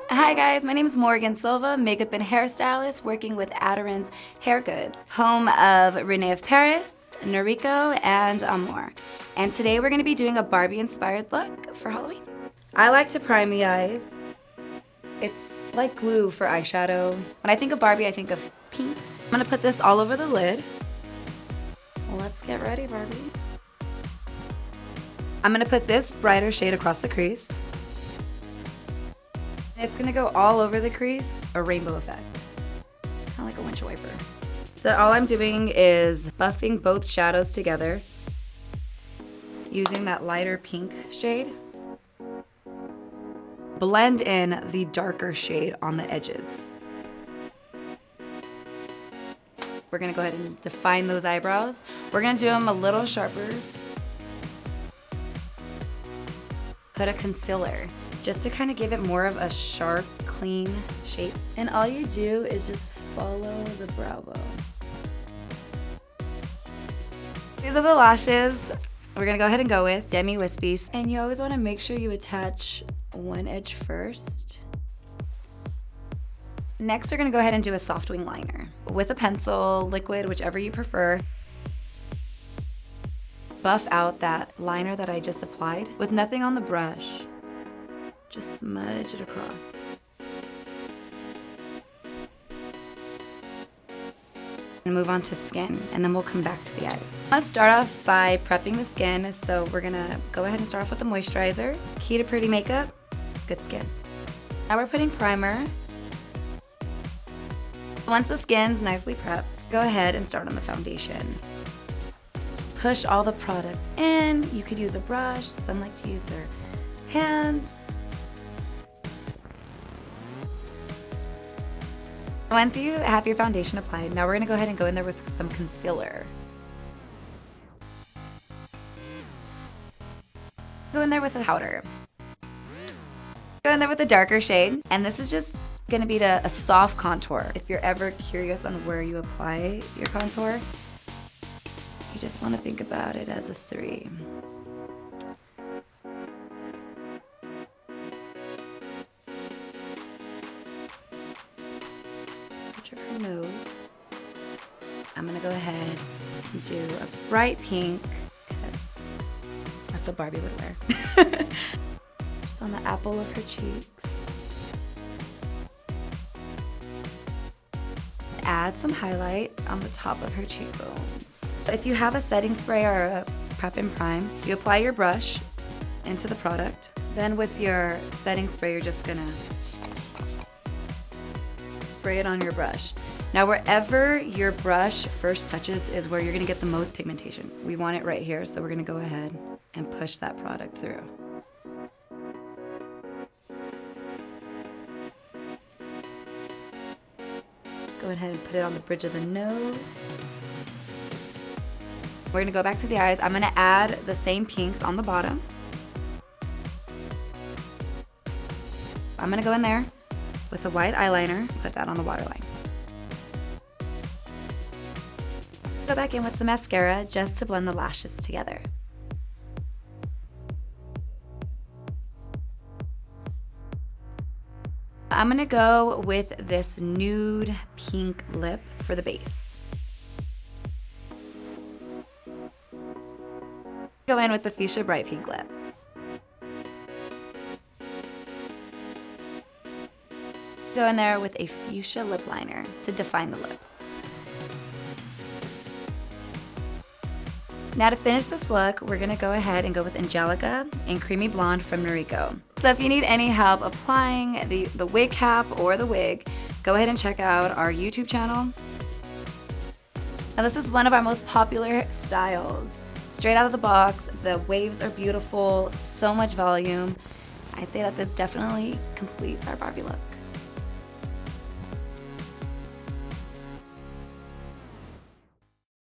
Hi guys, my name is Morgan Silva, makeup and hairstylist working with Aderans Hair Goods, home of René of Paris, Noriko, and Amore. And today we're going to be doing a Barbie inspired look for Halloween. I like to prime the eyes. It's like glue for eyeshadow. When I think of Barbie, I think of pinks. I'm going to put this all over the lid. Let's get ready, Barbie. I'm going to put this brighter shade across the crease. It's gonna go all over the crease, a rainbow effect, kind of like a windshield wiper. So all I'm doing is buffing both shadows together, using that lighter pink shade. Blend in the darker shade on the edges. We're gonna go ahead and define those eyebrows. We're gonna do them a little sharper. Put a concealer, just to kind of give it more of a sharp, clean shape. And all you do is just follow the brow bone. These are the lashes we're gonna go ahead and go with, Demi Wispies. And you always wanna make sure you attach one edge first. Next, we're gonna go ahead and do a soft wing liner. With a pencil, liquid, whichever you prefer. Buff out that liner that I just applied with nothing on the brush. Just smudge it across. And move on to skin, and then we'll come back to the eyes. Let's start off by prepping the skin, so we're gonna go ahead and start off with the moisturizer. Key to pretty makeup is good skin. Now we're putting primer. Once the skin's nicely prepped, go ahead and start on the foundation. Push all the products in. You could use a brush, some like to use their hands. Once you have your foundation applied, now we're gonna go ahead and go in there with some concealer. Go in there with a powder. Go in there with a darker shade, and this is just gonna be a soft contour. If you're ever curious on where you apply your contour, you just wanna think about it as a 3. Her nose. I'm gonna go ahead and do a bright pink, because that's what Barbie would wear. Just on the apple of her cheeks. Add some highlight on the top of her cheekbones. If you have a setting spray or a prep and prime, you apply your brush into the product. Then with your setting spray, you're just gonna spray it on your brush. Now wherever your brush first touches is where you're gonna get the most pigmentation. We want it right here, so we're gonna go ahead and push that product through. Go ahead and put it on the bridge of the nose. We're gonna go back to the eyes. I'm gonna add the same pinks on the bottom. I'm gonna go in there with a white eyeliner, put that on the waterline. Go back in with some mascara just to blend the lashes together. I'm gonna go with this nude pink lip for the base. Go in with the fuchsia bright pink lip. Go in there with a fuchsia lip liner to define the lips. Now to finish this look, we're gonna go ahead and go with Angelica and Creamy Blonde from Noriko. So if you need any help applying the wig cap or the wig, go ahead and check out our YouTube channel. Now this is one of our most popular styles. Straight out of the box, the waves are beautiful, so much volume. I'd say that this definitely completes our Barbie look.